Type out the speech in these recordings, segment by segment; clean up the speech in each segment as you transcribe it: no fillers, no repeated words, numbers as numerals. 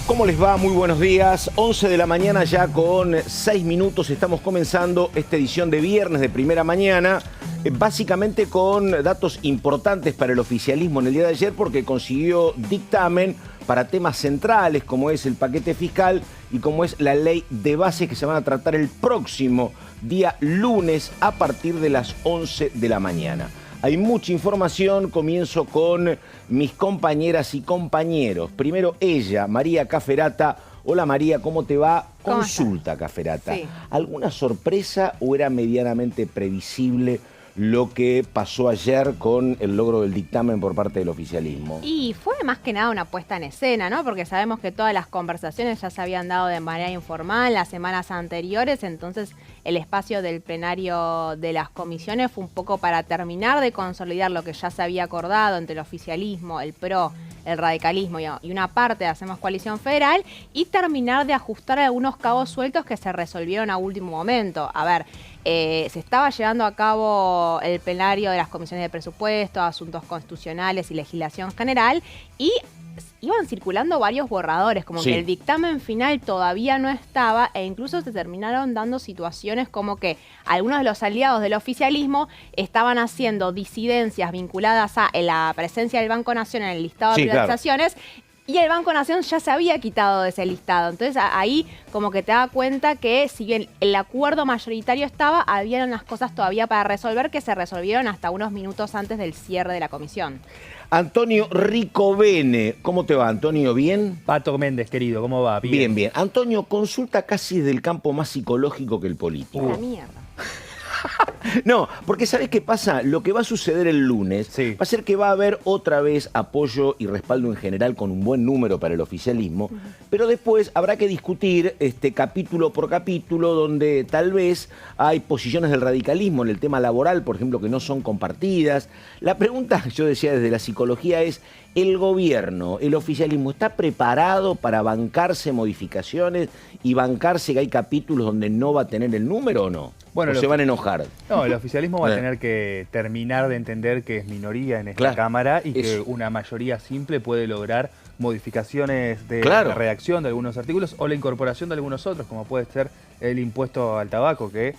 ¿Cómo les va? Muy buenos días. 11 de la mañana ya con 6 minutos. Estamos comenzando esta edición de viernes de primera mañana. Básicamente con datos importantes para el oficialismo en el día de ayer porque consiguió dictamen para temas centrales como es el paquete fiscal y como es la ley de bases que se van a tratar el próximo día lunes a partir de las 11 de la mañana. Hay mucha información, comienzo con mis compañeras y compañeros. Primero ella, María Caferata. Hola María, ¿cómo te va? Consulta, Caferata. Sí. ¿Alguna sorpresa o era medianamente previsible lo que pasó ayer con el logro del dictamen por parte del oficialismo? Y fue más que nada una puesta en escena, ¿no? Porque sabemos que todas las conversaciones ya se habían dado de manera informal las semanas anteriores, entonces el espacio del plenario de las comisiones fue un poco para terminar de consolidar lo que ya se había acordado entre el oficialismo, el PRO, el radicalismo y una parte de Hacemos Coalición Federal y terminar de ajustar algunos cabos sueltos que se resolvieron a último momento. A ver, se estaba llevando a cabo el plenario de las comisiones de presupuesto, asuntos constitucionales y legislación general y iban circulando varios borradores, como sí, que el dictamen final todavía no estaba e incluso se terminaron dando situaciones como que algunos de los aliados del oficialismo estaban haciendo disidencias vinculadas a la presencia del Banco Nación en el listado de privatizaciones. Claro. Y el Banco Nación ya se había quitado de ese listado. Entonces ahí como que te das cuenta que si bien el acuerdo mayoritario estaba, había unas cosas todavía para resolver que se resolvieron hasta unos minutos antes del cierre de la comisión. Antonio Ricovene. ¿Cómo te va, Antonio? ¿Bien? Pato Méndez, querido, ¿cómo va? Bien. Bien, bien. Antonio, consulta casi del campo más psicológico que el político. Es la mierda. No, porque ¿sabés qué pasa? Lo que va a suceder el lunes va a ser que va a haber otra vez apoyo y respaldo en general con un buen número para el oficialismo, pero después habrá que discutir capítulo por capítulo donde tal vez hay posiciones del radicalismo en el tema laboral, por ejemplo, que no son compartidas. La pregunta, yo decía desde la psicología, es: ¿el gobierno, el oficialismo, está preparado para bancarse modificaciones y bancarse que hay capítulos donde no va a tener el número o no? Bueno, ¿O se van a enojar? No, el oficialismo va a tener que terminar de entender que es minoría en esta Cámara y que una mayoría simple puede lograr modificaciones de la redacción de algunos artículos o la incorporación de algunos otros, como puede ser el impuesto al tabaco, que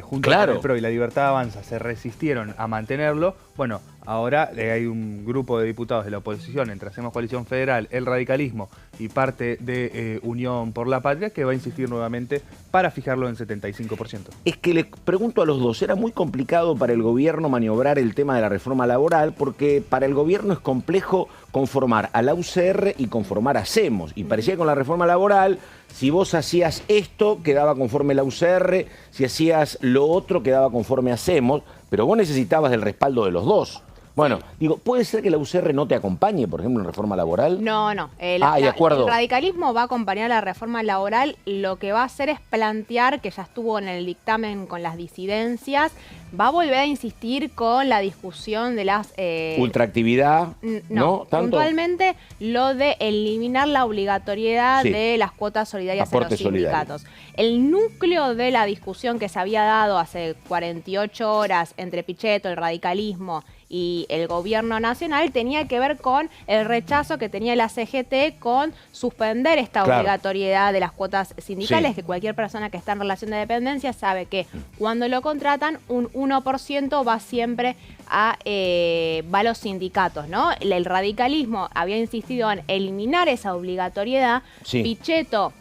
junto con el PRO y la Libertad Avanza se resistieron a mantenerlo. Bueno, ahora hay un grupo de diputados de la oposición entre Hacemos Coalición Federal, el radicalismo y parte de Unión por la Patria que va a insistir nuevamente para fijarlo en 75%. Es que les pregunto a los dos, era muy complicado para el gobierno maniobrar el tema de la reforma laboral porque para el gobierno es complejo conformar a la UCR y conformar a Hacemos. Y parecía que con la reforma laboral, si vos hacías esto, quedaba conforme la UCR, si hacías lo otro, quedaba conforme a Hacemos, pero vos necesitabas del respaldo de los dos. Bueno, digo, ¿puede ser que la UCR no te acompañe, por ejemplo, en reforma laboral? No, no. De acuerdo. El radicalismo va a acompañar la reforma laboral. Lo que va a hacer es plantear, que ya estuvo en el dictamen con las disidencias, va a volver a insistir con la discusión de las... ultraactividad, ¿no? ¿Tanto? Puntualmente lo de eliminar la obligatoriedad de las cuotas solidarias Aporte en los sindicatos. El núcleo de la discusión que se había dado hace 48 horas entre Pichetto, el radicalismo y el gobierno nacional tenía que ver con el rechazo que tenía la CGT con suspender esta obligatoriedad de las cuotas sindicales, que cualquier persona que está en relación de dependencia sabe que cuando lo contratan un 1% va siempre va a los sindicatos, ¿no? El radicalismo había insistido en eliminar esa obligatoriedad. Pichetto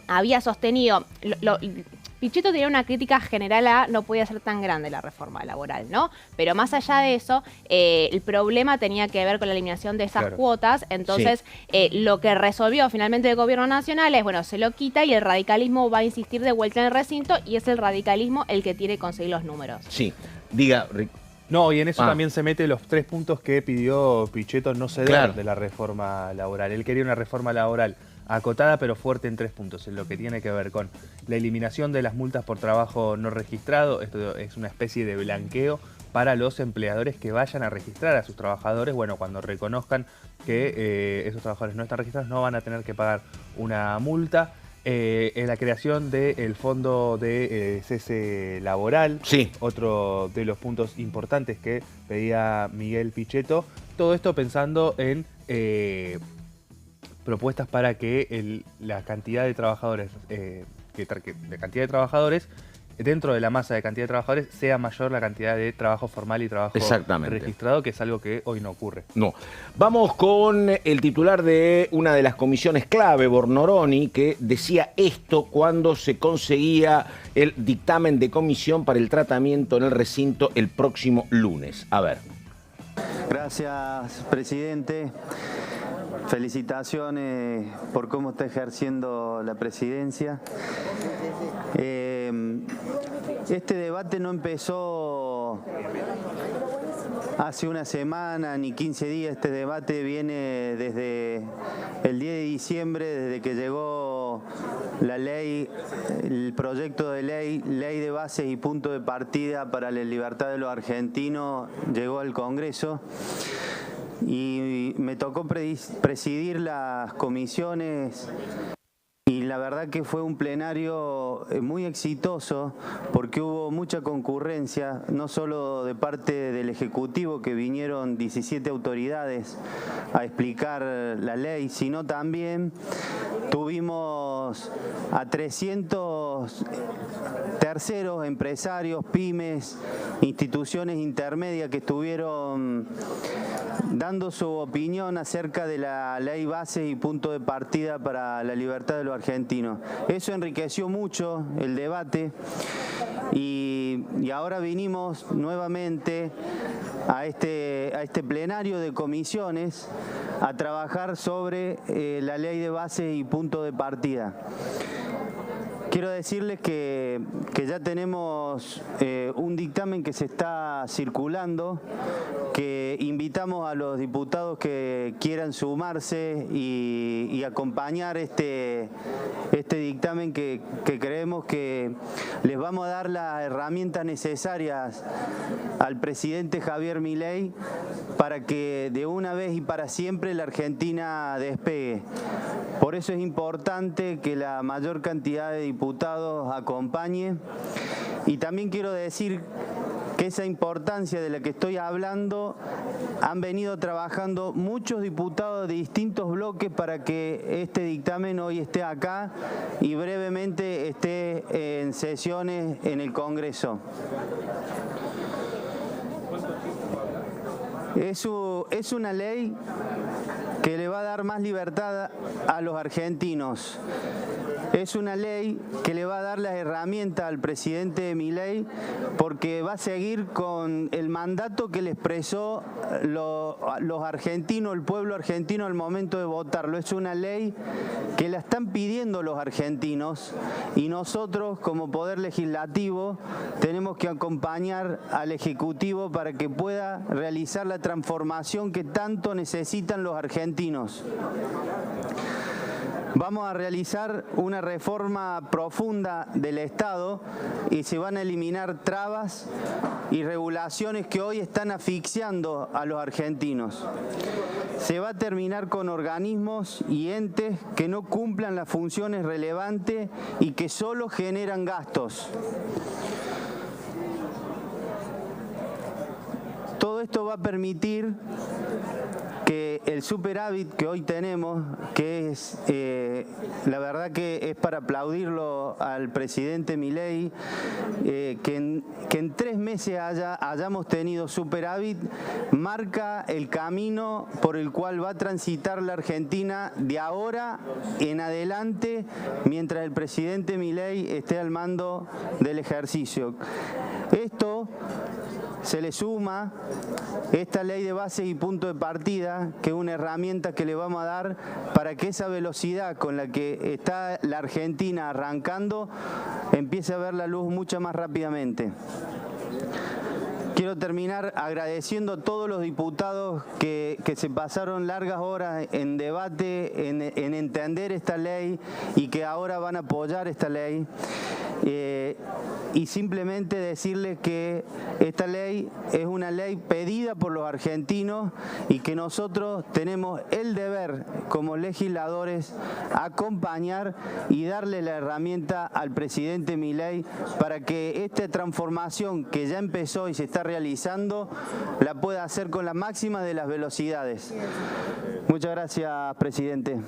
había sostenido... Pichetto tenía una crítica general a no podía ser tan grande la reforma laboral, ¿no? Pero más allá de eso, el problema tenía que ver con la eliminación de esas cuotas. Entonces, lo que resolvió finalmente el gobierno nacional es, bueno, se lo quita y el radicalismo va a insistir de vuelta en el recinto y es el radicalismo el que tiene que conseguir los números. Sí, diga, Rick. No, y en eso también se mete los 3 puntos que pidió Pichetto no ceder de la reforma laboral. Él quería una reforma laboral acotada pero fuerte en 3 puntos, en lo que tiene que ver con la eliminación de las multas por trabajo no registrado. Esto es una especie de blanqueo para los empleadores que vayan a registrar a sus trabajadores. Bueno, cuando reconozcan que esos trabajadores no están registrados, no van a tener que pagar una multa. En la creación del fondo de cese laboral, otro de los puntos importantes que pedía Miguel Pichetto. Todo esto pensando en propuestas para que la cantidad de trabajadores, dentro de la masa de cantidad de trabajadores, sea mayor la cantidad de trabajo formal y trabajo registrado, que es algo que hoy no ocurre. No. Vamos con el titular de una de las comisiones clave, Bornoroni, que decía esto cuando se conseguía el dictamen de comisión para el tratamiento en el recinto el próximo lunes. A ver. Gracias, presidente. Felicitaciones por cómo está ejerciendo la presidencia. Este debate no empezó hace una semana ni 15 días. Este debate viene desde el 10 de diciembre, desde que llegó la ley, el proyecto de ley de bases y punto de partida para la libertad de los argentinos, llegó al Congreso. Y me tocó presidir las comisiones y la verdad que fue un plenario muy exitoso porque hubo mucha concurrencia, no solo de parte del Ejecutivo, que vinieron 17 autoridades a explicar la ley, sino también tuvimos a 300 terceros, empresarios, pymes, instituciones intermedias que estuvieron dando su opinión acerca de la ley base y punto de partida para la libertad de los argentinos. Eso enriqueció mucho el debate y ahora vinimos nuevamente a este plenario de comisiones a trabajar sobre la ley de base y punto de partida. Quiero decirles que ya tenemos un dictamen que se está circulando, que invitamos a los diputados que quieran sumarse y acompañar este dictamen que creemos que les vamos a dar las herramientas necesarias al presidente Javier Milei para que de una vez y para siempre la Argentina despegue. Por eso es importante que la mayor cantidad de diputados acompañe. Y también quiero decir que esa importancia de la que estoy hablando han venido trabajando muchos diputados de distintos bloques para que este dictamen hoy esté acá y brevemente esté en sesiones en el Congreso. Es una ley que le va a dar más libertad a los argentinos. Es una ley que le va a dar las herramientas al presidente Milei porque va a seguir con el mandato que le expresó los argentinos, el pueblo argentino al momento de votarlo. Es una ley que la están pidiendo los argentinos y nosotros como Poder Legislativo tenemos que acompañar al Ejecutivo para que pueda realizar la transformación que tanto necesitan los argentinos. Vamos a realizar una reforma profunda del Estado y se van a eliminar trabas y regulaciones que hoy están asfixiando a los argentinos. Se va a terminar con organismos y entes que no cumplan las funciones relevantes y que solo generan gastos. Todo esto va a permitir que el superávit que hoy tenemos, que es la verdad que es para aplaudirlo al presidente Milei, que en 3 meses hayamos tenido superávit, marca el camino por el cual va a transitar la Argentina de ahora en adelante, mientras el presidente Milei esté al mando del ejercicio. Esto se le suma esta ley de bases y punto de partida, que es una herramienta que le vamos a dar para que esa velocidad con la que está la Argentina arrancando empiece a ver la luz mucho más rápidamente. Quiero terminar agradeciendo a todos los diputados que se pasaron largas horas en debate, en entender esta ley y que ahora van a apoyar esta ley. Y simplemente decirles que esta ley es una ley pedida por los argentinos y que nosotros tenemos el deber como legisladores acompañar y darle la herramienta al presidente Milei para que esta transformación que ya empezó y se está realizando la pueda hacer con la máxima de las velocidades. Muchas gracias, presidente.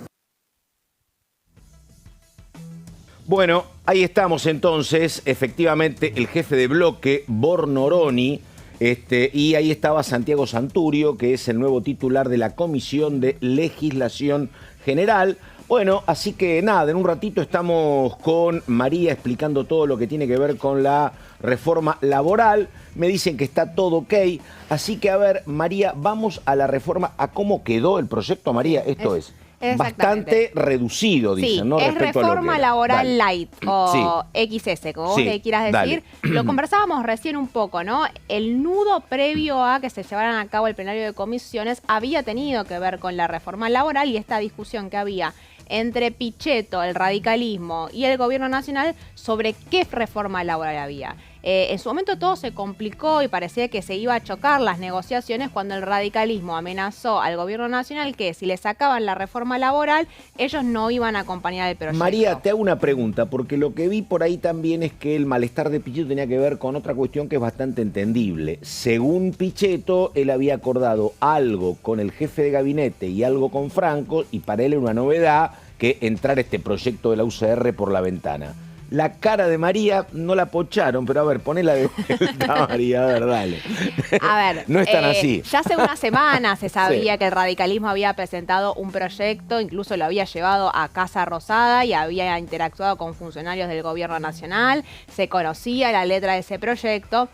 Bueno, ahí estamos entonces, efectivamente, el jefe de bloque, Bornoroni, y ahí estaba Santiago Santurio, que es el nuevo titular de la Comisión de Legislación General. Bueno, así que nada, en un ratito estamos con María explicando todo lo que tiene que ver con la reforma laboral. Me dicen que está todo ok. Así que, a ver, María, vamos a la reforma, a cómo quedó el proyecto, María. Esto es bastante reducido, dicen, sí, ¿no? Es respecto reforma laboral light o XS, como vos le quieras decir. Lo conversábamos recién un poco, ¿no? El nudo previo a que se llevaran a cabo el plenario de comisiones había tenido que ver con la reforma laboral y esta discusión que había entre Pichetto, el radicalismo y el gobierno nacional sobre qué reforma laboral había. En su momento todo se complicó y parecía que se iba a chocar las negociaciones cuando el radicalismo amenazó al gobierno nacional que si le sacaban la reforma laboral, ellos no iban a acompañar el proyecto. María, te hago una pregunta, porque lo que vi por ahí también es que el malestar de Pichetto tenía que ver con otra cuestión que es bastante entendible. Según Pichetto, él había acordado algo con el jefe de gabinete y algo con Franco, y para él era una novedad que entrar este proyecto de la UCR por la ventana. La cara de María no la pocharon, pero a ver, ponela de vuelta, María, a ver, dale. A ver, no es tan así. Ya hace una semana se sabía que el radicalismo había presentado un proyecto, incluso lo había llevado a Casa Rosada y había interactuado con funcionarios del gobierno nacional, se conocía la letra de ese proyecto.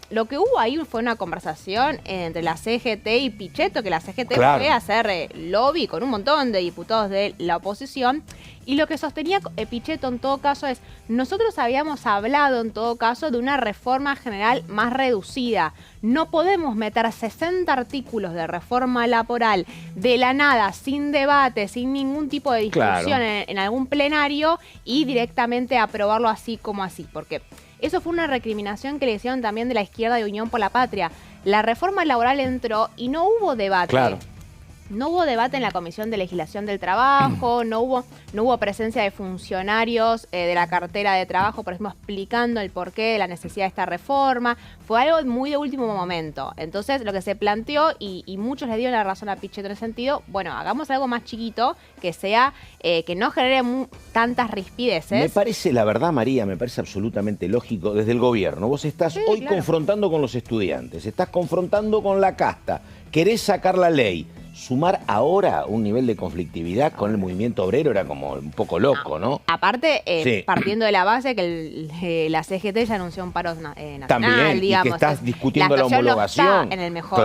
Lo que hubo ahí fue una conversación entre la CGT y Pichetto, que la CGT fue a hacer lobby con un montón de diputados de la oposición. Y lo que sostenía Pichetto en todo caso es, nosotros habíamos hablado en todo caso de una reforma general más reducida. No podemos meter 60 artículos de reforma laboral de la nada, sin debate, sin ningún tipo de discusión en algún plenario y directamente aprobarlo así como así, porque eso fue una recriminación que le hicieron también de la izquierda de Unión por la Patria. La reforma laboral entró y no hubo debate. No hubo debate en la Comisión de Legislación del Trabajo, no hubo presencia de funcionarios de la cartera de trabajo, por ejemplo, explicando el porqué de la necesidad de esta reforma. Fue algo muy de último momento. Entonces, lo que se planteó, y muchos le dieron la razón a Pichetto en ese sentido, bueno, hagamos algo más chiquito, que sea, que no genere tantas rispideces. Me parece, la verdad, María, me parece absolutamente lógico desde el gobierno. Vos estás hoy confrontando con los estudiantes, estás confrontando con la casta, querés sacar la ley. Sumar ahora un nivel de conflictividad con el movimiento obrero era como un poco loco, ¿no? Aparte, partiendo de la base que la CGT ya anunció un paro nacional, también, digamos. Y que estás discutiendo la homologación. No está en el mejor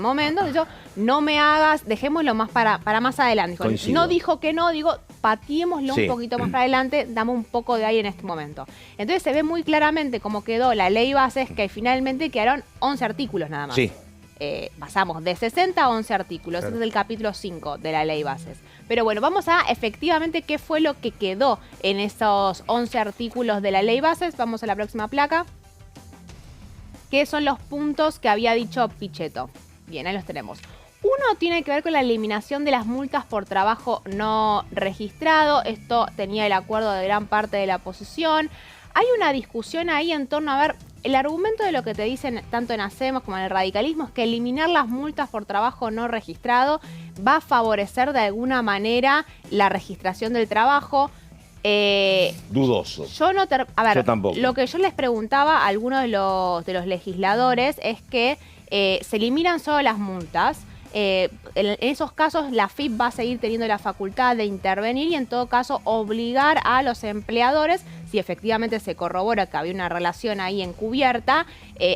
momento. Yo, no me hagas, dejémoslo más para más adelante. No dijo que no, digo, patiémoslo un poquito más para adelante, dame un poco de aire en este momento. Entonces se ve muy claramente cómo quedó la ley bases, que finalmente quedaron 11 artículos nada más. Pasamos de 60 a 11 artículos. Ese es el capítulo 5 de la ley bases. Pero bueno, vamos a efectivamente qué fue lo que quedó en esos 11 artículos de la ley bases. Vamos a la próxima placa. ¿Qué son los puntos que había dicho Pichetto? Bien, ahí los tenemos. Uno tiene que ver con la eliminación de las multas por trabajo no registrado. Esto tenía el acuerdo de gran parte de la oposición. Hay una discusión ahí en torno a ver, el argumento de lo que te dicen tanto en Hacemos como en el radicalismo es que eliminar las multas por trabajo no registrado va a favorecer de alguna manera la registración del trabajo. Dudoso. Yo tampoco. Lo que yo les preguntaba a algunos de los legisladores es que se eliminan solo las multas. En esos casos la FIP va a seguir teniendo la facultad de intervenir y en todo caso obligar a los empleadores, si efectivamente se corrobora que había una relación ahí encubierta,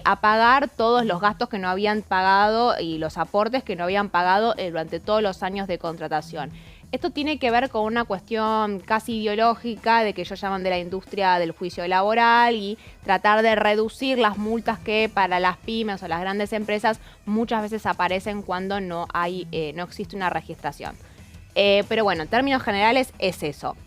a pagar todos los gastos que no habían pagado y los aportes que no habían pagado durante todos los años de contratación. Esto tiene que ver con una cuestión casi ideológica de que ellos llaman de la industria del juicio laboral y tratar de reducir las multas que para las pymes o las grandes empresas muchas veces aparecen cuando no existe una registración. Pero bueno, en términos generales es eso.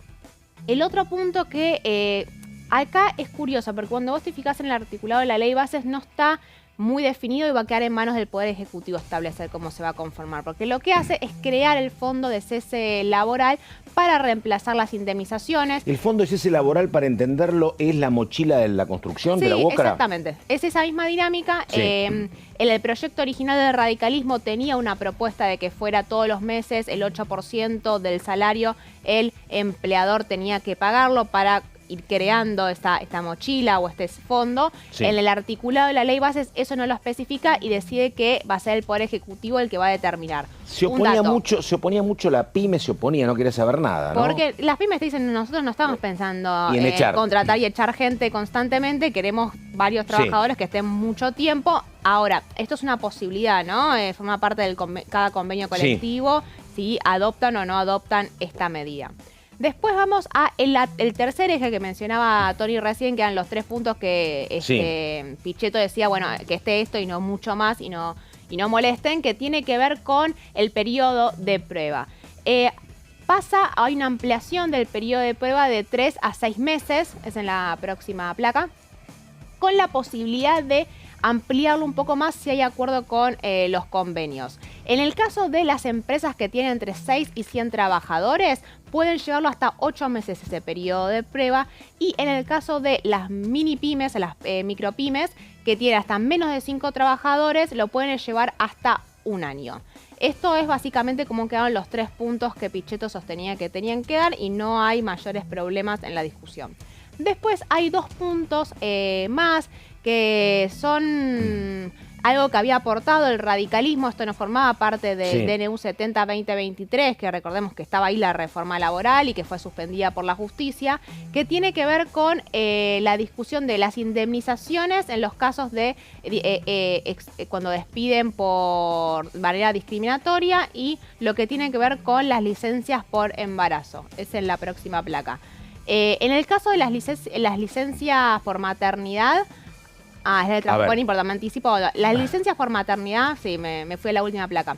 El otro punto que acá es curioso, porque cuando vos te fijás en el articulado de la ley bases no está muy definido y va a quedar en manos del Poder Ejecutivo establecer cómo se va a conformar, porque lo que hace es crear el fondo de cese laboral para reemplazar las indemnizaciones. El fondo de cese laboral, para entenderlo, es la mochila de la construcción, Sí, de la UOCRA. Exactamente. Es esa misma dinámica. Sí. En el proyecto original del radicalismo tenía una propuesta de que fuera todos los meses el 8% del salario, el empleador tenía que pagarlo para ir creando esta mochila o este fondo. Sí. En el articulado de la ley bases eso no lo especifica y decide que va a ser el Poder Ejecutivo el que va a determinar. Se oponía mucho la pyme, no quería saber nada, ¿no? Porque las pymes te dicen, nosotros no estamos pensando Y en echar. contratar y echar gente constantemente, queremos varios trabajadores que estén mucho tiempo. Ahora, esto es una posibilidad, ¿no? Forma parte de cada convenio colectivo, si adoptan o no adoptan esta medida. Después vamos a el tercer eje que mencionaba Tony recién, que eran los 3 puntos que Pichetto decía, bueno, que esté esto y no mucho más y no molesten, que tiene que ver con el periodo de prueba. Hay una ampliación del periodo de prueba de 3 a 6 meses, es en la próxima placa, con la posibilidad de ampliarlo un poco más si hay acuerdo con los convenios. En el caso de las empresas que tienen entre 6 y 100 trabajadores, pueden llevarlo hasta 8 meses ese periodo de prueba. Y en el caso de las mini pymes, las micropymes, que tienen hasta menos de 5 trabajadores, lo pueden llevar hasta 1 año. Esto es básicamente como quedaron los 3 puntos que Pichetto sostenía que tenían que dar y no hay mayores problemas en la discusión. Después hay 2 puntos más que son algo que había aportado el radicalismo. Esto no formaba parte del DNU 70-2023, que recordemos que estaba ahí la reforma laboral y que fue suspendida por la justicia, que tiene que ver con la discusión de las indemnizaciones en los casos de cuando despiden por manera discriminatoria y lo que tiene que ver con las licencias por embarazo. Es en la próxima placa. En el caso de las licencias por maternidad, es el transporte importante, anticipo. Las licencias por maternidad, sí, me fui a la última placa.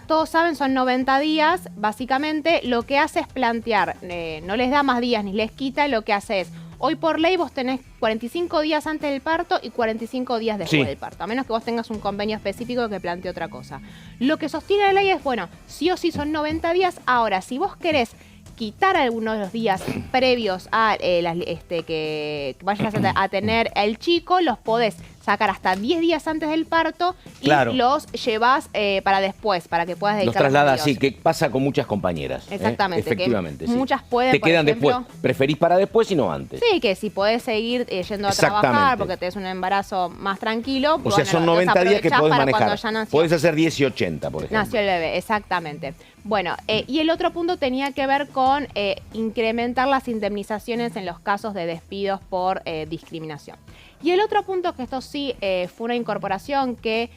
Todos saben, son 90 días. Básicamente, lo que hace es plantear, no les da más días ni les quita, lo que hace es, hoy por ley vos tenés 45 días antes del parto y 45 días después del parto, a menos que vos tengas un convenio específico que plantee otra cosa. Lo que sostiene la ley es, bueno, sí o sí son 90 días. Ahora, si vos querés quitar algunos de los días previos a que vayas a tener el chico, los podés sacar hasta 10 días antes del parto y los llevas para después, para que puedas dedicar. Los trasladas, sí, que pasa con muchas compañeras. Efectivamente. Efectivamente, sí. Muchas pueden, te quedan por ejemplo, después. Preferís para después y no antes. Sí, que si podés seguir yendo a trabajar porque tenés un embarazo más tranquilo. O sea, son 90 días que podés manejar. Podés hacer 10 y 80, por ejemplo. Nació el bebé, exactamente. Bueno, y el otro punto tenía que ver con incrementar las indemnizaciones en los casos de despidos por discriminación. Y el otro punto, que esto sí fue una incorporación que...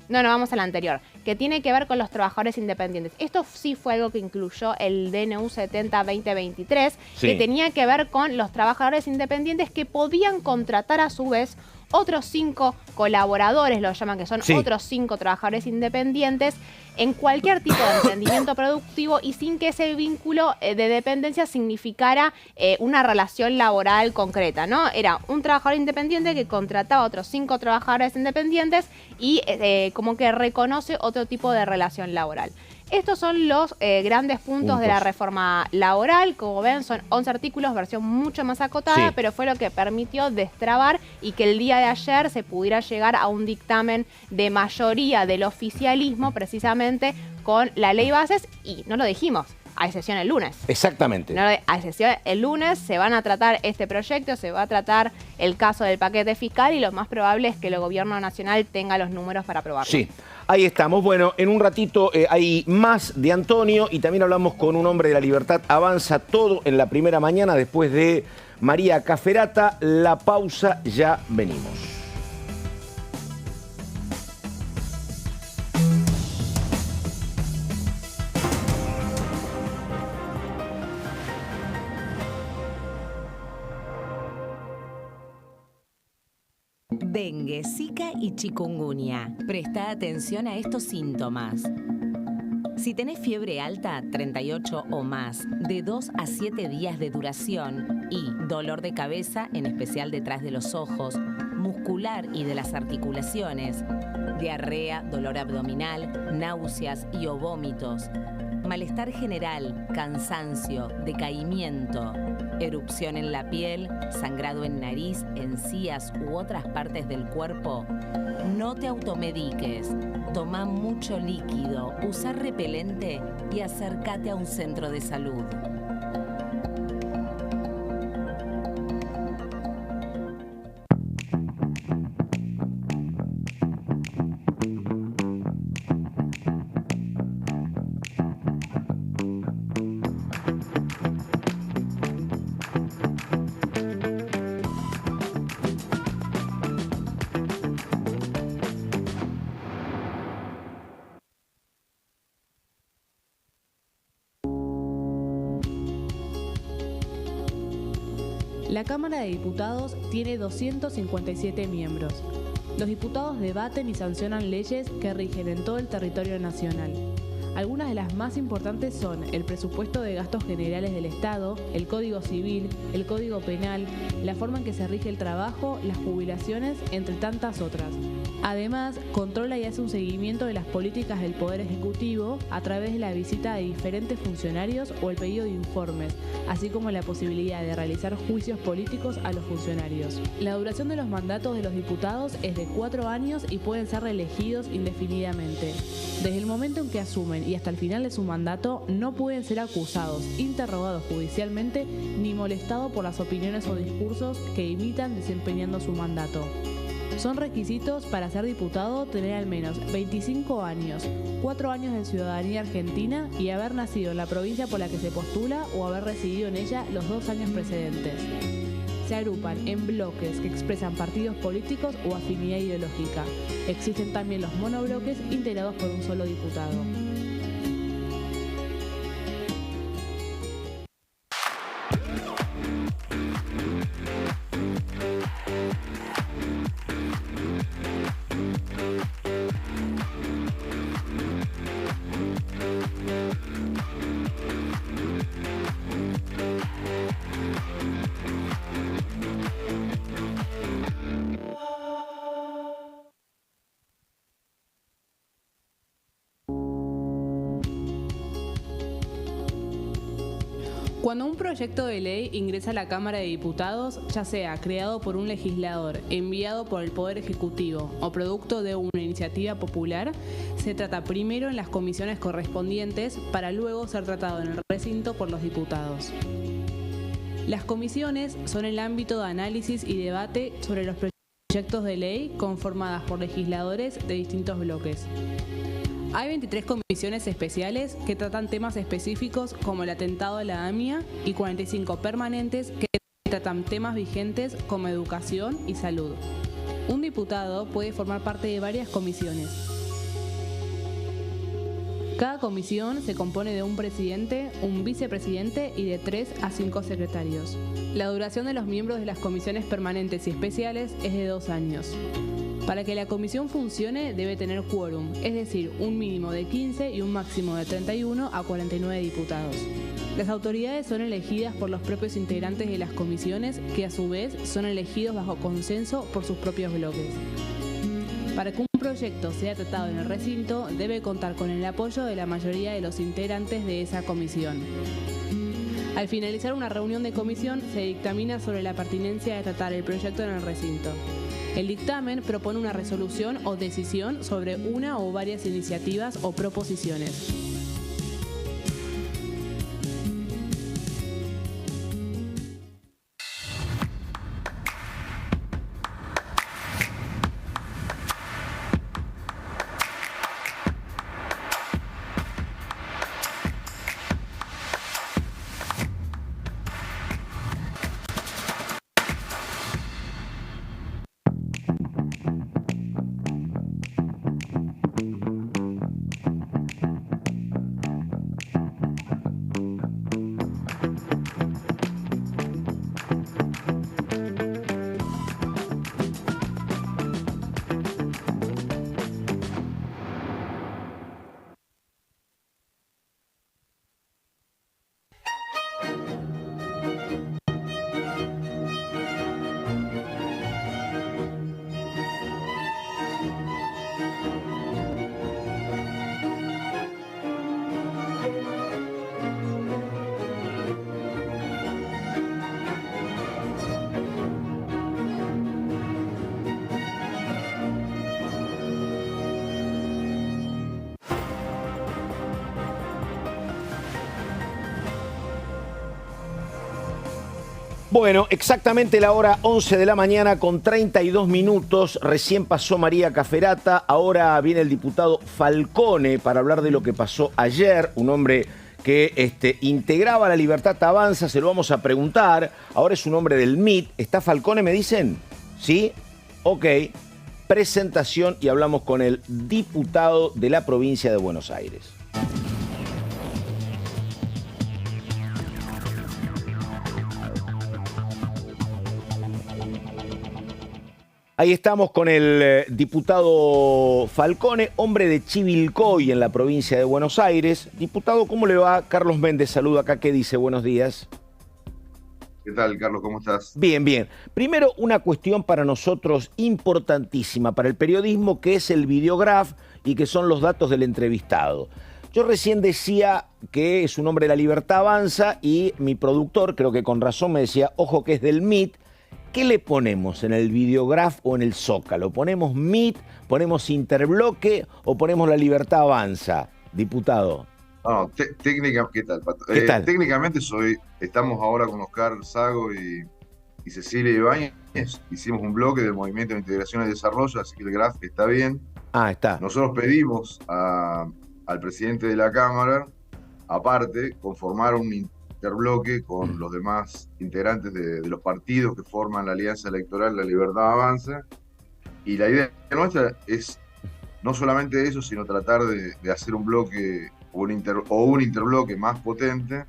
vamos al anterior, que tiene que ver con los trabajadores independientes. Esto sí fue algo que incluyó el DNU 70-2023, que tenía que ver con los trabajadores independientes que podían contratar a su vez otros 5 colaboradores, lo llaman, que son otros 5 trabajadores independientes en cualquier tipo de emprendimiento productivo y sin que ese vínculo de dependencia significara una relación laboral concreta, ¿no? Era un trabajador independiente que contrataba a otros 5 trabajadores independientes y como que reconoce otro tipo de relación laboral. Estos son los grandes puntos de la reforma laboral. Como ven, son 11 artículos, versión mucho más acotada, pero fue lo que permitió destrabar y que el día de ayer se pudiera llegar a un dictamen de mayoría del oficialismo, precisamente con la ley bases, y no lo dijimos, hay sesión el lunes. Exactamente. No, hay sesión el lunes, se van a tratar este proyecto, se va a tratar el caso del paquete fiscal y lo más probable es que el gobierno nacional tenga los números para aprobarlo. Sí, ahí estamos. Bueno, en un ratito hay más de Antonio y también hablamos con un hombre de la Libertad Avanza, todo en la primera mañana después de María Caferata. La pausa, ya venimos. Dengue, Zika y chikungunya. Presta atención a estos síntomas. Si tenés fiebre alta, 38 o más, de 2 a 7 días de duración y dolor de cabeza, en especial detrás de los ojos, muscular y de las articulaciones, diarrea, dolor abdominal, náuseas y o vómitos, malestar general, cansancio, decaimiento, erupción en la piel, sangrado en nariz, encías u otras partes del cuerpo, no te automediques, toma mucho líquido, usa repelente y acércate a un centro de salud. La Cámara de Diputados tiene 257 miembros. Los diputados debaten y sancionan leyes que rigen en todo el territorio nacional. Algunas de las más importantes son el presupuesto de gastos generales del Estado, el Código Civil, el Código Penal, la forma en que se rige el trabajo, las jubilaciones, entre tantas otras. Además, controla y hace un seguimiento de las políticas del Poder Ejecutivo a través de la visita de diferentes funcionarios o el pedido de informes, así como la posibilidad de realizar juicios políticos a los funcionarios. La duración de los mandatos de los diputados es de 4 años y pueden ser reelegidos indefinidamente. Desde el momento en que asumen y hasta el final de su mandato, no pueden ser acusados, interrogados judicialmente ni molestados por las opiniones o discursos que imitan desempeñando su mandato. Son requisitos para ser diputado tener al menos 25 años, 4 años de ciudadanía argentina y haber nacido en la provincia por la que se postula o haber residido en ella los 2 años precedentes. Se agrupan en bloques que expresan partidos políticos o afinidad ideológica. Existen también los monobloques integrados por un solo diputado. Cuando un proyecto de ley ingresa a la Cámara de Diputados, ya sea creado por un legislador, enviado por el Poder Ejecutivo o producto de una iniciativa popular, se trata primero en las comisiones correspondientes para luego ser tratado en el recinto por los diputados. Las comisiones son el ámbito de análisis y debate sobre los proyectos de ley conformadas por legisladores de distintos bloques. Hay 23 comisiones especiales que tratan temas específicos como el atentado a la AMIA y 45 permanentes que tratan temas vigentes como educación y salud. Un diputado puede formar parte de varias comisiones. Cada comisión se compone de un presidente, un vicepresidente y de 3 a 5 secretarios. La duración de los miembros de las comisiones permanentes y especiales es de 2 años. Para que la comisión funcione debe tener quórum, es decir, un mínimo de 15 y un máximo de 31 a 49 diputados. Las autoridades son elegidas por los propios integrantes de las comisiones, que a su vez son elegidos bajo consenso por sus propios bloques. Para que un proyecto sea tratado en el recinto, debe contar con el apoyo de la mayoría de los integrantes de esa comisión. Al finalizar una reunión de comisión, se dictamina sobre la pertinencia de tratar el proyecto en el recinto. El dictamen propone una resolución o decisión sobre una o varias iniciativas o proposiciones. Bueno, exactamente la hora 11 de la mañana con 32 minutos. Recién pasó María Caferata, ahora viene el diputado Falcone para hablar de lo que pasó ayer. Un hombre que integraba La Libertad Avanza, se lo vamos a preguntar. Ahora es un hombre del MIT. ¿Está Falcone, me dicen? ¿Sí? Ok. Presentación y hablamos con el diputado de la provincia de Buenos Aires. Ahí estamos con el diputado Falcone, hombre de Chivilcoy en la provincia de Buenos Aires. Diputado, ¿cómo le va? Carlos Méndez, saluda acá. ¿Qué dice? Buenos días. ¿Qué tal, Carlos? ¿Cómo estás? Bien, bien. Primero, una cuestión para nosotros importantísima para el periodismo, que es el videograf y que son los datos del entrevistado. Yo recién decía que es un hombre de La Libertad Avanza y mi productor, creo que con razón, me decía, ojo que es del MIT. ¿Qué le ponemos en el videograf o en el Zócalo? ¿Ponemos MIT, ponemos Interbloque o ponemos La Libertad Avanza, diputado? No, ¿qué tal, Pato? ¿Qué tal? Técnicamente estamos ahora con Oscar Sago y Cecilia Ibáñez. Hicimos un bloque del Movimiento de Integración y Desarrollo, así que el graf está bien. Ah, está. Nosotros pedimos al presidente de la Cámara, aparte, conformar un interbloque con los demás integrantes de los partidos que forman la alianza electoral La Libertad Avanza, y la idea nuestra es no solamente eso, sino tratar de hacer un bloque o un interbloque más potente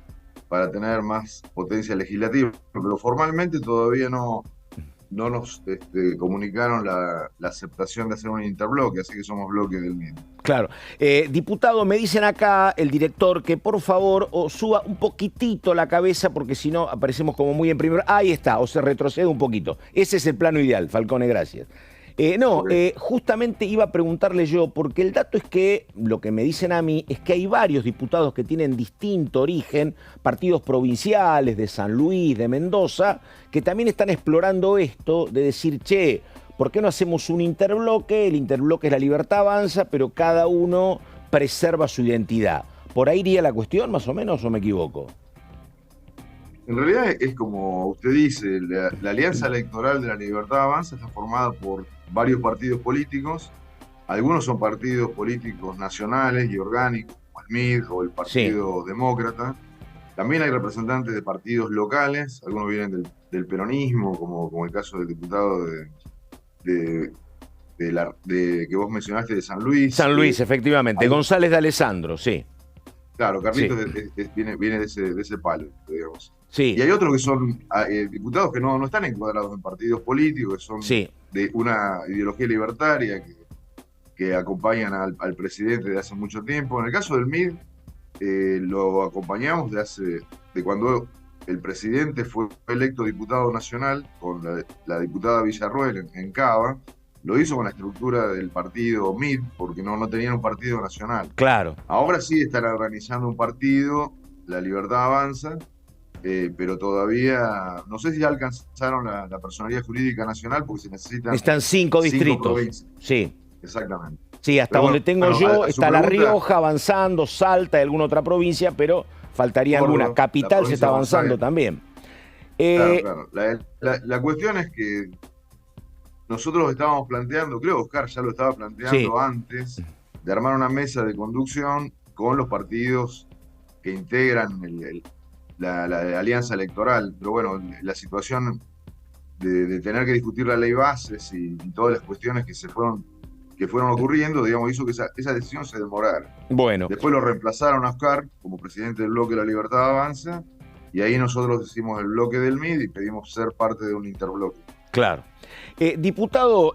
para tener más potencia legislativa, pero formalmente todavía no nos comunicaron la aceptación de hacer un interbloque, así que somos bloque del MIT. Claro. Diputado, me dicen acá el director que por favor suba un poquitito la cabeza porque si no aparecemos como muy en primer. Ahí está, o se retrocede un poquito. Ese es el plano ideal, Falcone, gracias. Justamente iba a preguntarle yo, porque el dato es que, lo que me dicen a mí, es que hay varios diputados que tienen distinto origen, partidos provinciales de San Luis, de Mendoza, que también están explorando esto de decir, che, ¿por qué no hacemos un interbloque? El interbloque es La Libertad Avanza, pero cada uno preserva su identidad. ¿Por ahí iría la cuestión, más o menos, o me equivoco? En realidad es como usted dice, la alianza electoral de La Libertad Avanza está formada por varios partidos políticos. Algunos son partidos políticos nacionales y orgánicos, como el MID o el Partido Demócrata. También hay representantes de partidos locales, algunos vienen del peronismo, como el caso del diputado que vos mencionaste de San Luis. San Luis, efectivamente. González de Alessandro, sí. Claro, Carlitos viene de ese palo, digamos. Sí. Y hay otros que son diputados que no están encuadrados en partidos políticos, que son de una ideología libertaria que acompañan al presidente de hace mucho tiempo. En el caso del MID, lo acompañamos de cuando el presidente fue electo diputado nacional con la diputada Villarroel en Cava. Lo hizo con la estructura del partido MID, porque no tenían un partido nacional. Claro. Ahora sí están organizando un partido, La Libertad Avanza, pero todavía, no sé si ya alcanzaron la personalidad jurídica nacional, porque se necesitan... Están 5 distritos. Provincias. Sí. Exactamente. Sí, hasta donde tengo yo, está La Rioja avanzando, Salta y alguna otra provincia, pero faltaría alguna. Capital se está avanzando también. Claro. La cuestión es que nosotros estábamos planteando, creo que Oscar ya lo estaba planteando antes, de armar una mesa de conducción con los partidos que integran la alianza electoral. Pero bueno, la situación de tener que discutir la ley bases y todas las cuestiones que fueron ocurriendo, digamos, hizo que esa decisión se demorara. Bueno. Después lo reemplazaron a Oscar como presidente del bloque de La Libertad Avanza, y ahí nosotros hicimos el bloque del MID y pedimos ser parte de un interbloque. Claro. Diputado,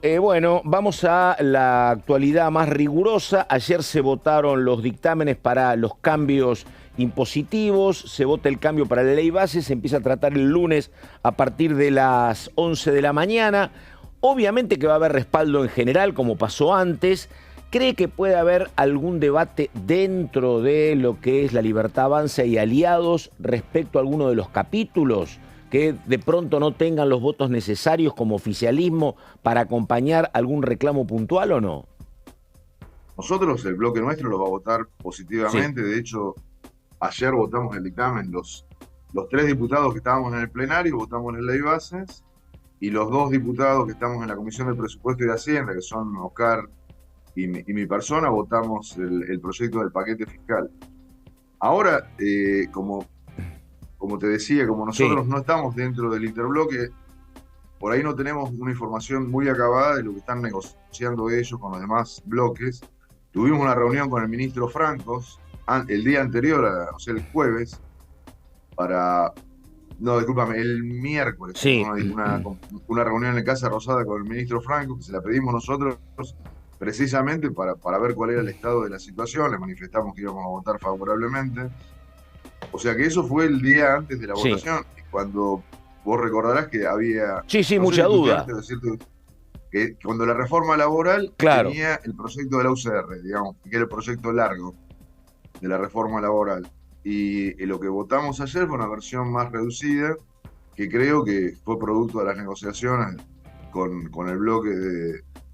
vamos a la actualidad más rigurosa. Ayer se votaron los dictámenes para los cambios impositivos, se vota el cambio para la ley base, se empieza a tratar el lunes a partir de las 11 de la mañana. Obviamente que va a haber respaldo en general, como pasó antes. ¿Cree que puede haber algún debate dentro de lo que es La Libertad Avanza y aliados respecto a alguno de los capítulos que de pronto no tengan los votos necesarios como oficialismo para acompañar algún reclamo puntual o no? Nosotros, el bloque nuestro, lo va a votar positivamente. De hecho, ayer votamos el dictamen, los los 3 diputados que estábamos en el plenario votamos la ley bases, y los 2 diputados que estamos en la Comisión de Presupuesto y de Hacienda, que son Oscar y mi persona, votamos el proyecto del paquete fiscal. Ahora, como te decía, como nosotros no estamos dentro del interbloque, por ahí no tenemos una información muy acabada de lo que están negociando ellos con los demás bloques. Tuvimos una reunión con el ministro Francos el día anterior, o sea, el jueves, el miércoles, una reunión en Casa Rosada con el ministro Francos, que se la pedimos nosotros precisamente para ver cuál era el estado de la situación. Le manifestamos que íbamos a votar favorablemente. O sea que eso fue el día antes de la votación, cuando vos recordarás que había... mucha duda. Que cuando la reforma laboral tenía el proyecto de la UCR, digamos, que era el proyecto largo de la reforma laboral. Y lo que votamos ayer fue una versión más reducida, que creo que fue producto de las negociaciones con el bloque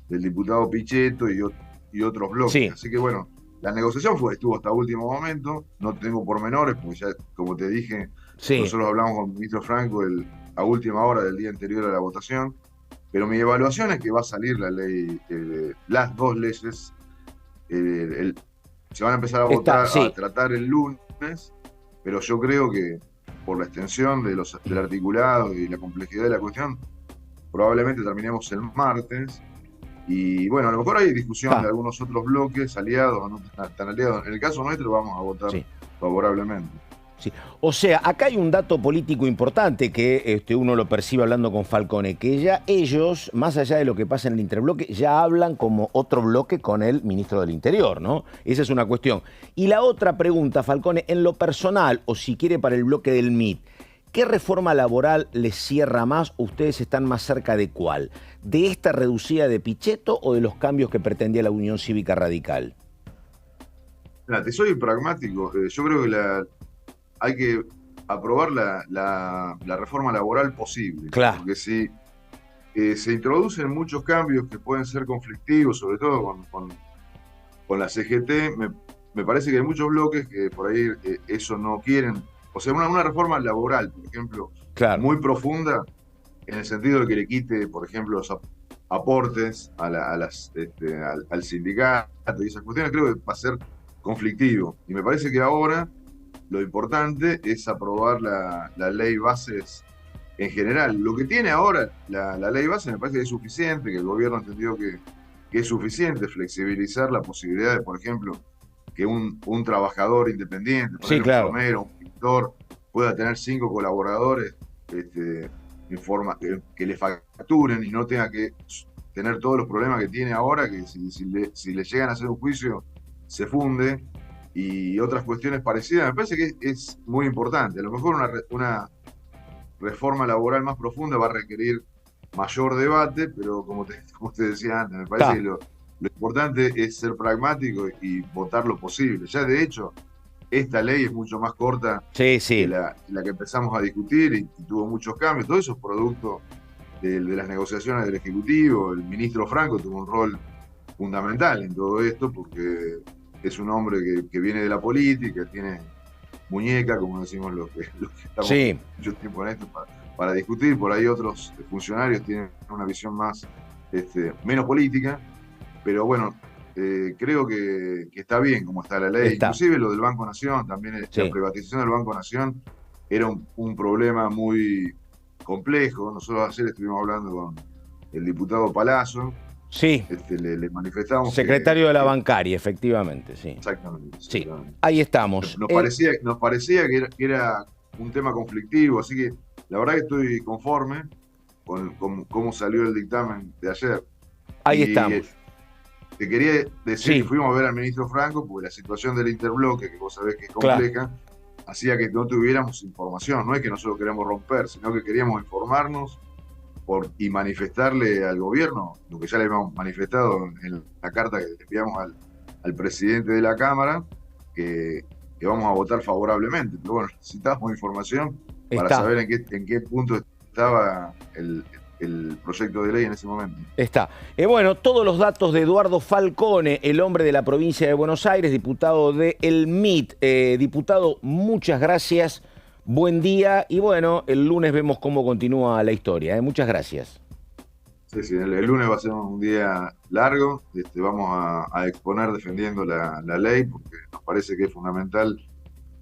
del diputado Pichetto y otros bloques. Así que bueno, la negociación estuvo hasta último momento. No tengo pormenores, porque ya, como te dije, nosotros hablamos con el ministro Franco a última hora del día anterior a la votación. Pero mi evaluación es que va a salir la ley, las 2 leyes, se van a empezar a votar, a tratar el lunes, pero yo creo que por la extensión del articulado y la complejidad de la cuestión, probablemente terminemos el martes. Y bueno, a lo mejor hay discusión de algunos otros bloques aliados o no tan aliados. En el caso nuestro vamos a votar favorablemente. O sea, acá hay un dato político importante que uno lo percibe hablando con Falcone, que ya ellos, más allá de lo que pasa en el interbloque, ya hablan como otro bloque con el ministro del Interior, ¿no? Esa es una cuestión. Y la otra pregunta, Falcone, en lo personal, o si quiere para el bloque del MIT, ¿qué reforma laboral les cierra más? ¿Ustedes están más cerca de cuál? ¿De esta reducida de Pichetto o de los cambios que pretendía la Unión Cívica Radical? Te soy pragmático. Yo creo que hay que aprobar la reforma laboral posible. Claro. Porque si se introducen muchos cambios que pueden ser conflictivos, sobre todo con la CGT, me parece que hay muchos bloques que por ahí eso no quieren. O sea, una reforma laboral, por ejemplo, muy profunda, en el sentido de que le quite, por ejemplo, los aportes al sindicato y esas cuestiones, creo que va a ser conflictivo. Y me parece que ahora lo importante es aprobar la ley bases en general. Lo que tiene ahora la ley base me parece que es suficiente, que el gobierno ha entendido que es suficiente flexibilizar la posibilidad de, por ejemplo, que un trabajador independiente, por ejemplo, un plomero, un pintor, pueda tener 5 colaboradores que le facturen y no tenga que tener todos los problemas que tiene ahora, que si le llegan a hacer un juicio se funde, y otras cuestiones parecidas. Me parece que es muy importante. A lo mejor una reforma laboral más profunda va a requerir mayor debate, pero como te decía antes, me parece que lo importante es ser pragmático y votar lo posible. Ya de hecho, esta ley es mucho más corta que la que empezamos a discutir y tuvo muchos cambios. Todo eso es producto de las negociaciones del Ejecutivo. El ministro Franco tuvo un rol fundamental en todo esto porque es un hombre que viene de la política, tiene muñeca, como decimos los que estamos mucho tiempo en esto para discutir. Por ahí otros funcionarios tienen una visión más menos política, pero bueno, creo que está bien como está la ley. Inclusive lo del Banco Nación, también la privatización del Banco Nación era un problema muy complejo. Nosotros ayer estuvimos hablando con el diputado Palazzo. Le manifestamos. Secretario de la bancaria, efectivamente, Exactamente. Ahí estamos. Nos parecía que era un tema conflictivo, así que la verdad que estoy conforme con cómo salió el dictamen de ayer. Ahí estamos. Te quería decir que fuimos a ver al ministro Franco porque la situación del interbloque, que vos sabés que es compleja, hacía que no tuviéramos información. No es que nosotros queremos romper, sino que queríamos informarnos y manifestarle al gobierno lo que ya le habíamos manifestado en la carta que le enviamos al presidente de la Cámara, que vamos a votar favorablemente. Pero bueno, necesitamos información para saber en qué punto estaba el proyecto de ley en ese momento. Bueno, todos los datos de Eduardo Falcone, el hombre de la provincia de Buenos Aires, diputado del MIT. Diputado, muchas gracias Buen día y bueno, el lunes vemos cómo continúa la historia. Muchas gracias. Sí, el lunes va a ser un día largo. Vamos a exponer defendiendo la ley porque nos parece que es fundamental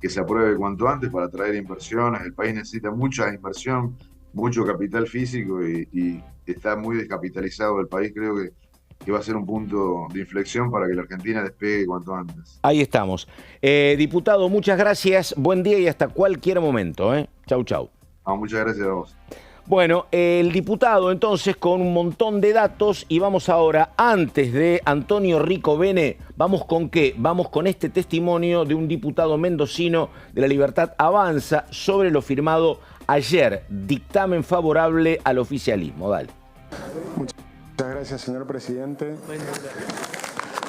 que se apruebe cuanto antes para atraer inversiones. El país necesita mucha inversión, mucho capital físico y está muy descapitalizado el país. Creo que va a ser un punto de inflexión para que la Argentina despegue cuanto antes. Ahí estamos. Diputado, muchas gracias. Buen día y hasta cualquier momento. Chau, chau. Muchas gracias a vos. Bueno, el diputado entonces con un montón de datos y vamos ahora, antes de Antonio Rico Bene, ¿vamos con qué? Vamos con este testimonio de un diputado mendocino de La Libertad Avanza sobre lo firmado ayer, dictamen favorable al oficialismo. Dale. Muchas gracias, señor presidente.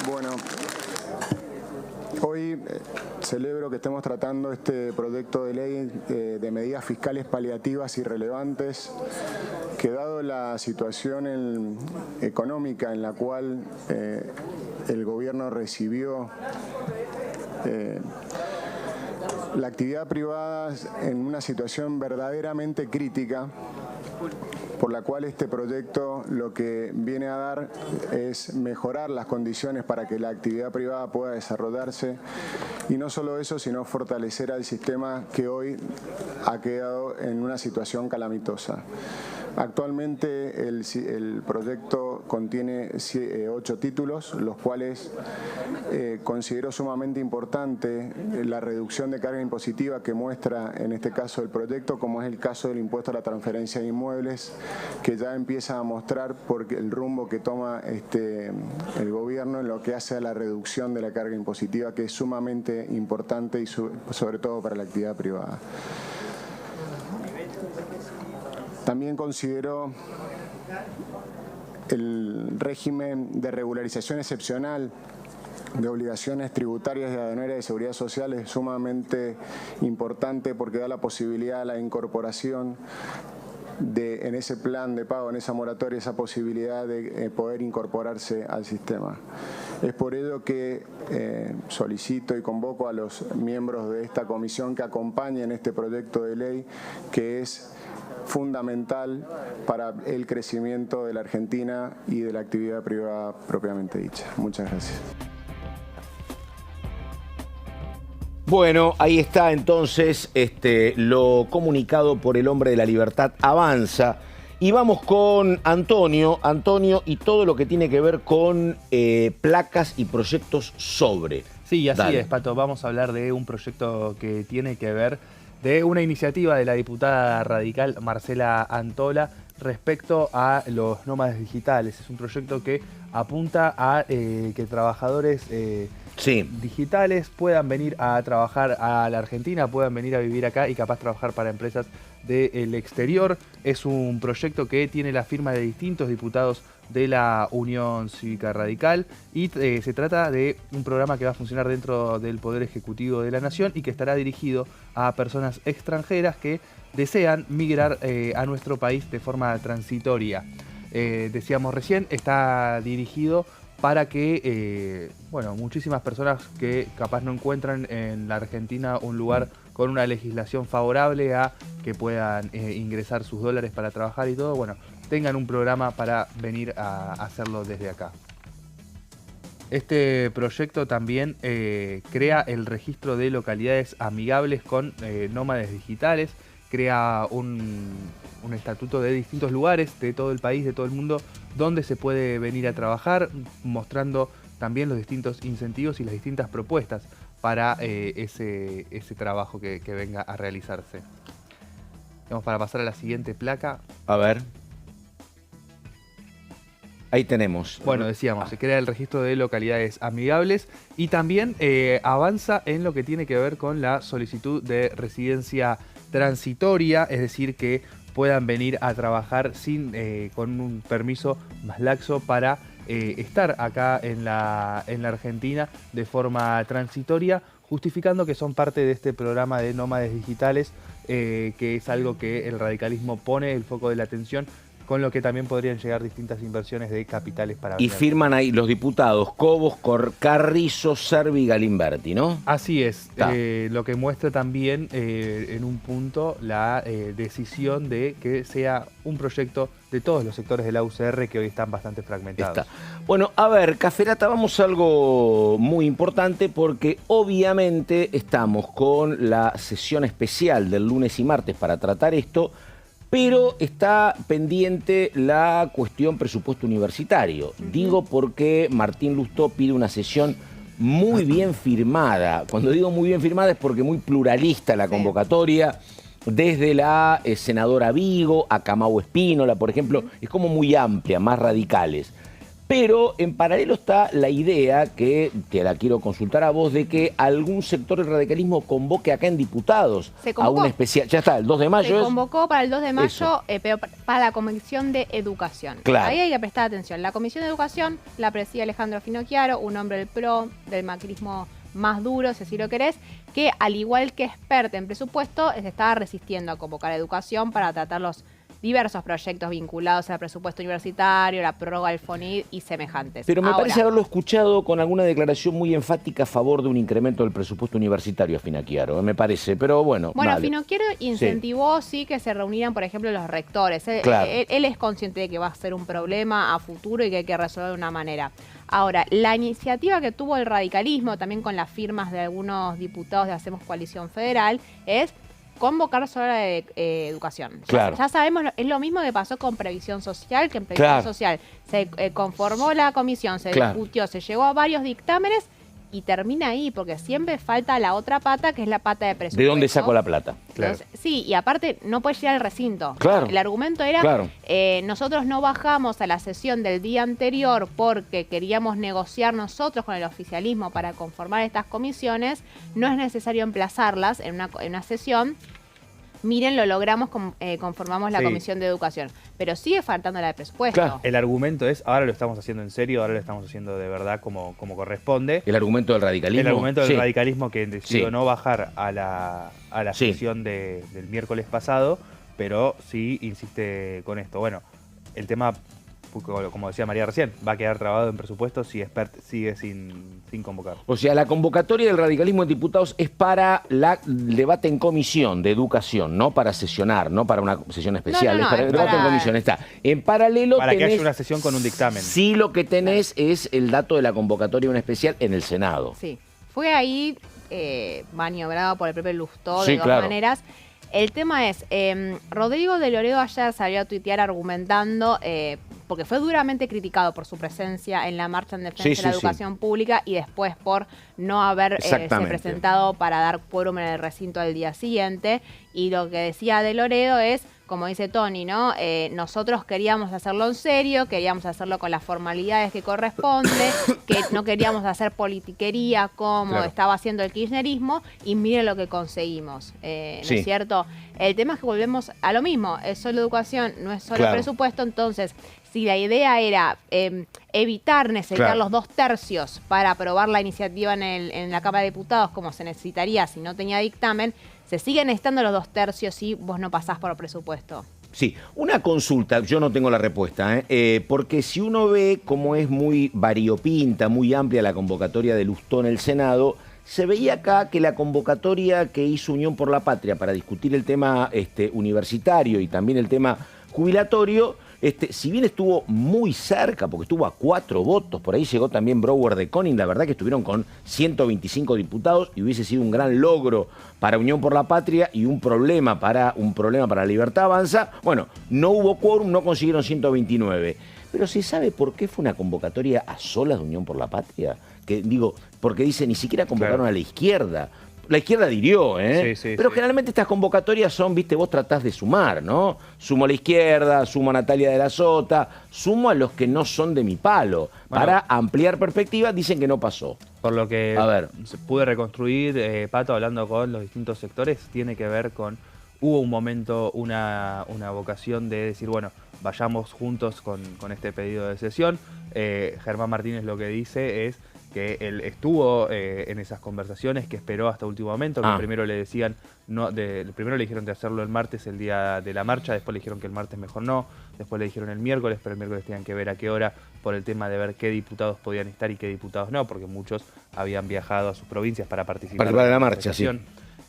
Bueno, hoy celebro que estemos tratando este proyecto de ley de medidas fiscales paliativas y relevantes, que dado la situación económica en la cual el gobierno recibió la actividad privada en una situación verdaderamente crítica, por la cual este proyecto lo que viene a dar es mejorar las condiciones para que la actividad privada pueda desarrollarse y no solo eso, sino fortalecer al sistema que hoy ha quedado en una situación calamitosa. Actualmente el proyecto contiene 8 títulos, los cuales considero sumamente importante la reducción de carga impositiva que muestra en este caso el proyecto, como es el caso del impuesto a la transferencia de inmuebles, que ya empieza a mostrar porque el rumbo que toma el gobierno en lo que hace a la reducción de la carga impositiva, que es sumamente importante y sobre todo para la actividad privada. También considero el régimen de regularización excepcional de obligaciones tributarias y aduaneras de seguridad social es sumamente importante porque da la posibilidad a la incorporación en ese plan de pago, en esa moratoria, esa posibilidad de poder incorporarse al sistema. Es por ello que solicito y convoco a los miembros de esta comisión que acompañen este proyecto de ley, que es fundamental para el crecimiento de la Argentina y de la actividad privada propiamente dicha. Muchas gracias. Bueno, ahí está entonces lo comunicado por el hombre de La Libertad Avanza. Y vamos con Antonio y todo lo que tiene que ver con placas y proyectos sobre. Sí, así Dale. es, Pato. Vamos a hablar de un proyecto que tiene que ver de una iniciativa de la diputada radical Marcela Antola respecto a los nómadas digitales. Es un proyecto que apunta a que trabajadores digitales puedan venir a trabajar a la Argentina, puedan venir a vivir acá y capaz trabajar para empresas del exterior. Es un proyecto que tiene la firma de distintos diputados de la Unión Cívica Radical y se trata de un programa que va a funcionar dentro del Poder Ejecutivo de la Nación y que estará dirigido a personas extranjeras que desean migrar a nuestro país de forma transitoria. Decíamos recién, está dirigido para que muchísimas personas que capaz no encuentran en la Argentina un lugar con una legislación favorable a que puedan ingresar sus dólares para trabajar y todo, tengan un programa para venir a hacerlo desde acá. Este proyecto también crea el registro de localidades amigables con nómades digitales, crea un estatuto de distintos lugares de todo el país, de todo el mundo, donde se puede venir a trabajar, mostrando también los distintos incentivos y las distintas propuestas para ese trabajo que venga a realizarse. Vamos para pasar a la siguiente placa. A ver. Ahí tenemos. Bueno, decíamos, se crea el registro de localidades amigables y también avanza en lo que tiene que ver con la solicitud de residencia transitoria, es decir, que puedan venir a trabajar con un permiso más laxo para estar acá en la Argentina de forma transitoria, justificando que son parte de este programa de nómades digitales, que es algo que el radicalismo pone el foco de la atención con lo que también podrían llegar distintas inversiones de capitales para... Y firman ahí los diputados Cobos, Carrizo, Servi y Galimberti, ¿no? Así es, lo que muestra también en un punto la decisión de que sea un proyecto de todos los sectores de la UCR que hoy están bastante fragmentados. Bueno, a ver, Caferata, vamos a algo muy importante porque obviamente estamos con la sesión especial del lunes y martes para tratar esto, pero está pendiente la cuestión presupuesto universitario. Digo porque Martín Lustó pide una sesión muy bien firmada. Cuando digo muy bien firmada es porque muy pluralista la convocatoria. Desde la senadora Vigo a Camau Espínola, por ejemplo, es como muy amplia, más radicales. Pero en paralelo está la idea, que te la quiero consultar a vos, de que algún sector del radicalismo convoque acá en diputados a una especial... Ya está, el 2 de mayo. Se convocó para el 2 de mayo, pero para la Comisión de Educación. Claro. Ahí hay que prestar atención. La Comisión de Educación la preside Alejandro Finocchiaro, un hombre del PRO, del macrismo más duro, si así lo querés, que al igual que experto en presupuesto, se estaba resistiendo a convocar a educación para tratar los diversos proyectos vinculados al presupuesto universitario, la prórroga del FONID y semejantes. Pero me parece haberlo escuchado con alguna declaración muy enfática a favor de un incremento del presupuesto universitario a Finocchiaro, me parece, pero bueno. Bueno, Finocchiaro incentivó sí que se reunieran, por ejemplo, los rectores. Él es consciente de que va a ser un problema a futuro y que hay que resolver de una manera. Ahora, la iniciativa que tuvo el radicalismo, también con las firmas de algunos diputados de Hacemos Coalición Federal, es convocar solo la de educación. Ya sabemos, es lo mismo que pasó con Previsión Social, que en Previsión Social se conformó la comisión, se discutió, se llegó a varios dictámenes y termina ahí, porque siempre falta la otra pata, que es la pata de presupuesto. ¿De dónde saco la plata? Entonces, sí, y aparte no puede llegar al recinto. El argumento era, nosotros no bajamos a la sesión del día anterior porque queríamos negociar nosotros con el oficialismo para conformar estas comisiones, no es necesario emplazarlas en una sesión. Miren, lo logramos, conformamos la Comisión de Educación. Pero sigue faltando la de presupuesto. El argumento es, ahora lo estamos haciendo en serio, ahora lo estamos haciendo de verdad como corresponde. ¿El argumento del radicalismo? El argumento del radicalismo que decidió no bajar a la sesión del miércoles pasado, pero sí insiste con esto. Bueno, el tema, como decía María recién, va a quedar trabado en presupuesto si Expert sigue sin convocar. O sea, la convocatoria del radicalismo en diputados es para el debate en comisión de educación, no para sesionar, no para una sesión especial. Es para el debate en comisión, está. En paralelo para que haya una sesión con un dictamen. Sí, lo que tenés es el dato de la convocatoria en especial en el Senado. Sí, fue ahí maniobrado por el propio Lustó de dos maneras. El tema es, Rodrigo de Loredo ayer salió a tuitear argumentando, porque fue duramente criticado por su presencia en la marcha en defensa de la educación pública y después por no haberse presentado para dar quórum en el recinto al día siguiente. Y lo que decía de Loredo es, como dice Tony, ¿no? Nosotros queríamos hacerlo en serio, queríamos hacerlo con las formalidades que corresponde, que no queríamos hacer politiquería como estaba haciendo el kirchnerismo, y miren lo que conseguimos, ¿no es cierto? El tema es que volvemos a lo mismo, es solo educación, no es solo presupuesto, entonces, si la idea era evitar necesitar los 2 tercios para aprobar la iniciativa en la Cámara de Diputados, como se necesitaría si no tenía dictamen, se siguen necesitando los 2 tercios si vos no pasás por el presupuesto. Sí, una consulta, yo no tengo la respuesta, porque si uno ve cómo es muy variopinta, muy amplia la convocatoria de Lustó en el Senado, se veía acá que la convocatoria que hizo Unión por la Patria para discutir el tema universitario y también el tema jubilatorio, si bien estuvo muy cerca, porque estuvo a 4 votos, por ahí llegó también Brouwer de Koning, la verdad que estuvieron con 125 diputados y hubiese sido un gran logro para Unión por la Patria y un problema para la Libertad Avanza. Bueno, no hubo quórum, no consiguieron 129. Pero ¿se sabe por qué fue una convocatoria a solas de Unión por la Patria? Que digo, porque dice, ni siquiera convocaron a la izquierda. La izquierda dirió, pero generalmente estas convocatorias son, viste, vos tratás de sumar, ¿no? Sumo a la izquierda, sumo a Natalia de la Sota, sumo a los que no son de mi palo. Para ampliar perspectivas, dicen que no pasó. Por lo que pude reconstruir, Pato, hablando con los distintos sectores, tiene que ver con, hubo un momento, una vocación de decir, bueno, vayamos juntos con este pedido de sesión. Germán Martínez lo que dice es, que él estuvo en esas conversaciones, que esperó hasta último momento, que primero le decían, primero le dijeron de hacerlo el martes, el día de la marcha, después le dijeron que el martes mejor no, después le dijeron el miércoles, pero el miércoles tenían que ver a qué hora, por el tema de ver qué diputados podían estar y qué diputados no, porque muchos habían viajado a sus provincias para participar de la marcha, sí.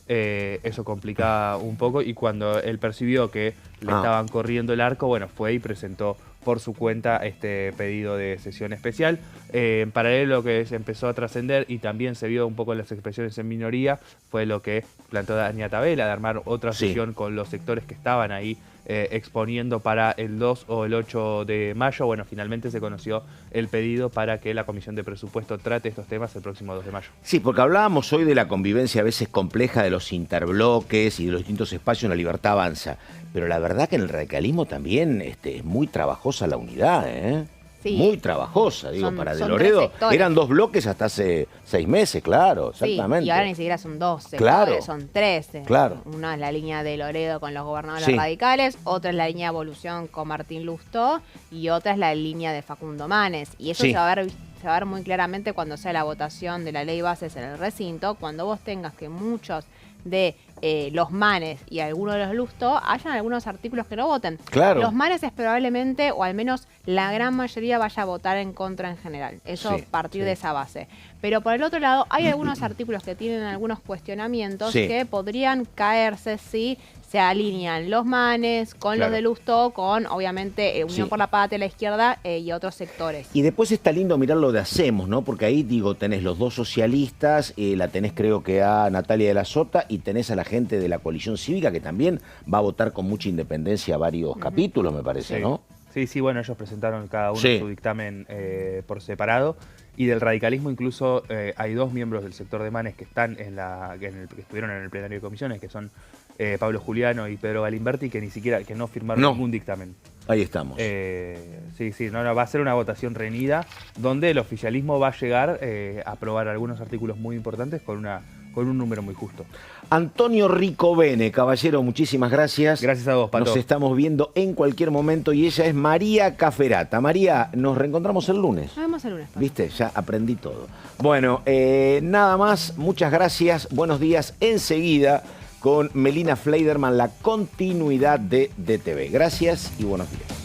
Eso complicaba un poco, y cuando él percibió que le estaban corriendo el arco, bueno, fue y presentó por su cuenta este pedido de sesión especial. En paralelo, lo que se empezó a trascender y también se vio un poco en las expresiones en minoría, fue lo que planteó Dania Tabela, de armar otra sesión con los sectores que estaban ahí exponiendo para el 2 o el 8 de mayo. Bueno, finalmente se conoció el pedido para que la Comisión de Presupuesto trate estos temas el próximo 2 de mayo. Sí, porque hablábamos hoy de la convivencia a veces compleja de los interbloques y de los distintos espacios en la Libertad Avanza, pero la verdad que en el radicalismo también es muy trabajosa la unidad, ¿eh? Sí. Muy trabajojosa, digo, para De Loredo. Eran 2 bloques hasta hace 6 meses, claro, exactamente. Sí, y ahora ni siquiera son 12, claro, son 13. Claro. Una es la línea de Loredo con los gobernadores radicales, otra es la línea de Evolución con Martín Lustó y otra es la línea de Facundo Manes. Y eso se va a ver muy claramente cuando sea la votación de la ley bases en el recinto, cuando vos tengas que muchos de los Manes y algunos de los Lustó hayan algunos artículos que no voten. Claro. Los Manes es probablemente, o al menos la gran mayoría, vaya a votar en contra en general. Eso partir de esa base. Pero por el otro lado, hay algunos artículos que tienen algunos cuestionamientos que podrían caerse si se alinean los Manes con los de Lustó, con obviamente Unión por la Patria, la izquierda y otros sectores. Y después está lindo mirar lo de Hacemos, ¿no? Porque ahí, digo, tenés los 2 socialistas, la tenés creo que a Natalia de la Sota y tenés a la gente de la coalición cívica que también va a votar con mucha independencia varios capítulos, me parece, ¿no? Sí, bueno, ellos presentaron cada uno su dictamen por separado. Y del radicalismo incluso hay 2 miembros del sector de Manes que están que estuvieron en el plenario de comisiones, que son Pablo Juliano y Pedro Galimberti, que no firmaron ningún dictamen. Ahí estamos. Va a ser una votación reñida, donde el oficialismo va a llegar a aprobar algunos artículos muy importantes con un número muy justo. Antonio Ricovene, caballero, muchísimas gracias. Gracias a vos, Pato. Nos estamos viendo en cualquier momento y ella es María Caferata. María, nos reencontramos el lunes. Nos vemos el lunes, Pato. ¿Viste? Ya aprendí todo. Bueno, nada más, muchas gracias, buenos días. Enseguida con Melina Fleiderman, la continuidad de DTV. Gracias y buenos días.